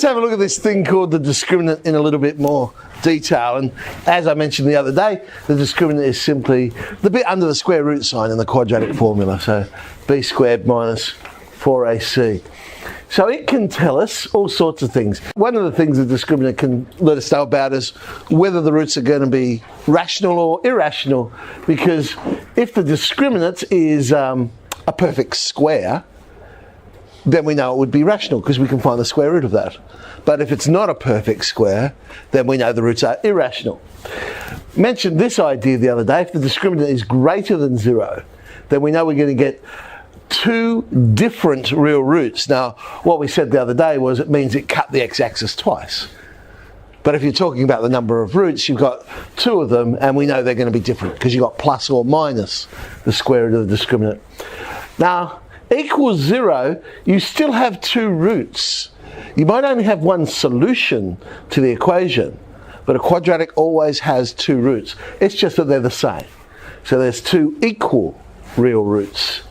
Let's have a look at this thing called the discriminant in a little bit more detail. And as I mentioned the other day, the discriminant is simply the bit under the square root sign in the quadratic formula. So b squared minus 4ac. So it can tell us all sorts of things. One of the things the discriminant can let us know about is whether the roots are going to be rational or irrational. Because if the discriminant is a perfect square, then we know it would be rational because we can find the square root of that. But if it's not a perfect square, then we know the roots are irrational. Mentioned this idea the other day. If the discriminant is greater than 0, then we know we're going to get two different real roots. Now, what we said the other day was it means it cut the x-axis twice. But if you're talking about the number of roots, you've got two of them, and we know they're going to be different because you've got plus or minus the square root of the discriminant. Now, equals 0, you still have two roots. You might only have one solution to the equation, but a quadratic always has two roots. It's just that they're the same. So there's two equal real roots.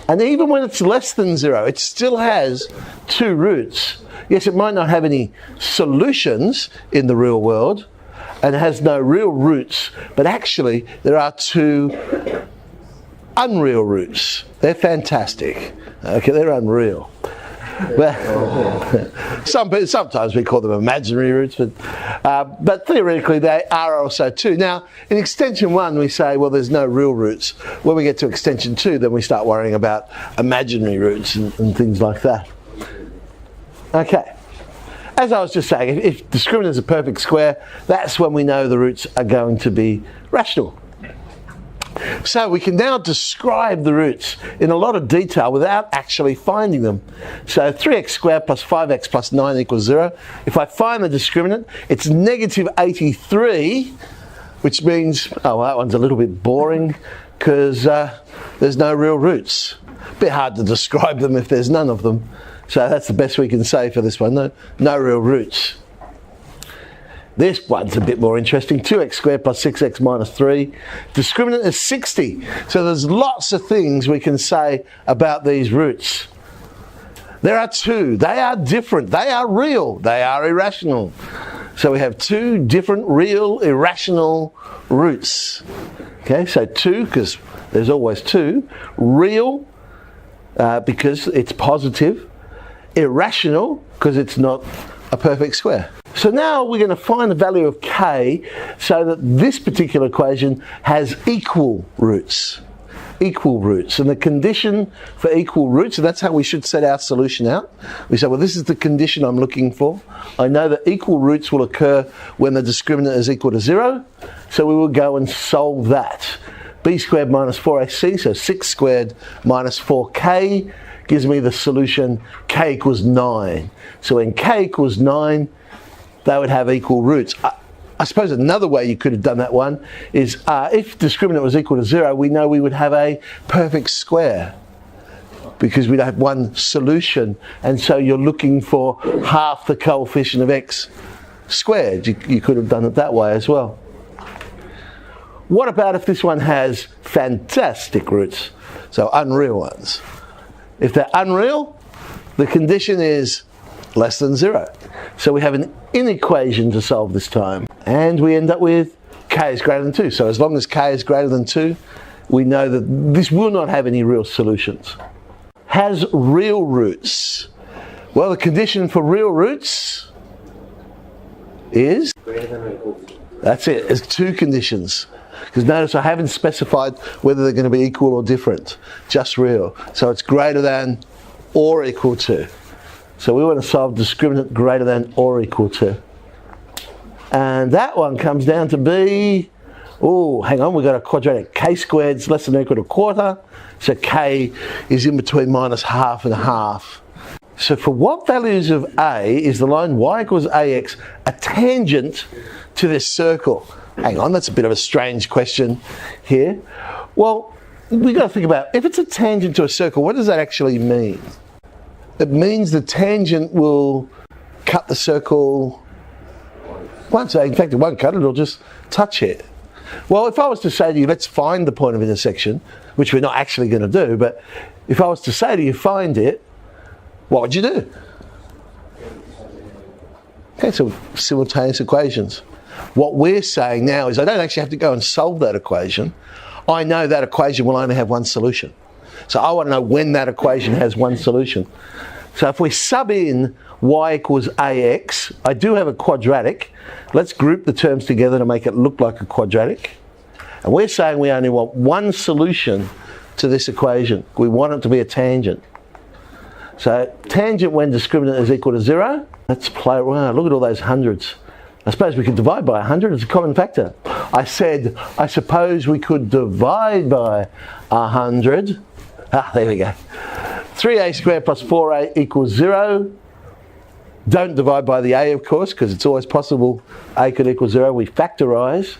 And even when it's less than 0, it still has two roots. Yes, it might not have any solutions in the real world, and it has no real roots, but actually there are two unreal roots. They're fantastic. Okay, they're unreal. Sometimes we call them imaginary roots, but theoretically they are also two. Now, in extension 1 we say, well, there's no real roots. When we get to extension 2, then we start worrying about imaginary roots and things like that. Okay. As I was just saying, if discriminant is a perfect square, that's when we know the roots are going to be rational. So we can now describe the roots in a lot of detail without actually finding them. So 3x squared plus 5x plus 9 equals 0. If I find the discriminant, it's negative 83, which means, oh, well, that one's a little bit boring because there's no real roots. A bit hard to describe them if there's none of them. So that's the best we can say for this one. No real roots. This one's a bit more interesting. 2x squared plus 6x minus 3. Discriminant is 60. So there's lots of things we can say about these roots. There are two. They are different. They are real. They are irrational. So we have two different real irrational roots. Okay, so two, because there's always two. Real, because it's positive. Irrational, because it's not a perfect square. So now we're going to find the value of k so that this particular equation has equal roots. Equal roots. And the condition for equal roots, and that's how we should set our solution out. We say, well, this is the condition I'm looking for. I know that equal roots will occur when the discriminant is equal to 0. So we will go and solve that. b squared minus 4ac, so 6 squared minus 4k gives me the solution k equals 9. So when k equals 9, they would have equal roots. I suppose another way you could have done that one is if discriminant was equal to 0, we know we would have a perfect square because we'd have one solution, and so you're looking for half the coefficient of x squared. You could have done it that way as well. What about if this one has fantastic roots, so unreal ones? If they're unreal, the condition is less than 0. So we have an inequation to solve this time. And we end up with k is greater than 2. So as long as k is greater than 2, we know that this will not have any real solutions. Has real roots. Well, the condition for real roots is greater than or equal. That's it. There's two conditions. Because notice I haven't specified whether they're going to be equal or different. Just real. So it's greater than or equal to. So we want to solve discriminant greater than or equal to. And that one comes down to be, oh, hang on, we've got a quadratic. K squared is less than or equal to a quarter. So k is in between minus half and half. So for what values of a is the line y equals ax a tangent to this circle? Hang on, that's a bit of a strange question here. Well, we've got to think about, if it's a tangent to a circle, what does that actually mean? It means the tangent will cut the circle once. In fact, it won't cut it, it'll just touch it. Well, if I was to say to you, let's find the point of intersection, which we're not actually going to do, but if I was to say to you, find it, what would you do? Okay, so simultaneous equations. What we're saying now is I don't actually have to go and solve that equation. I know that equation will only have one solution. So I want to know when that equation has one solution. So if we sub in y equals ax, I do have a quadratic. Let's group the terms together to make it look like a quadratic. And we're saying we only want one solution to this equation. We want it to be a tangent. So tangent when discriminant is equal to 0. Let's play around. Look at all those hundreds. I suppose we could divide by 100 as a common factor. I said, I suppose we could divide by 100. There we go. 3a squared plus 4a equals 0. Don't divide by the a, of course, because it's always possible a could equal 0. We factorise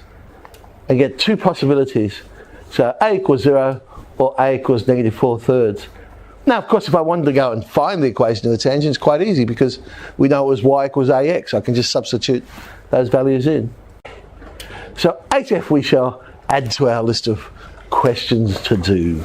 and get two possibilities. So a equals 0 or a equals negative 4/3. Now, of course, if I wanted to go and find the equation of the tangent, it's quite easy because we know it was y equals ax. I can just substitute those values in. So 8f we shall add to our list of questions to do.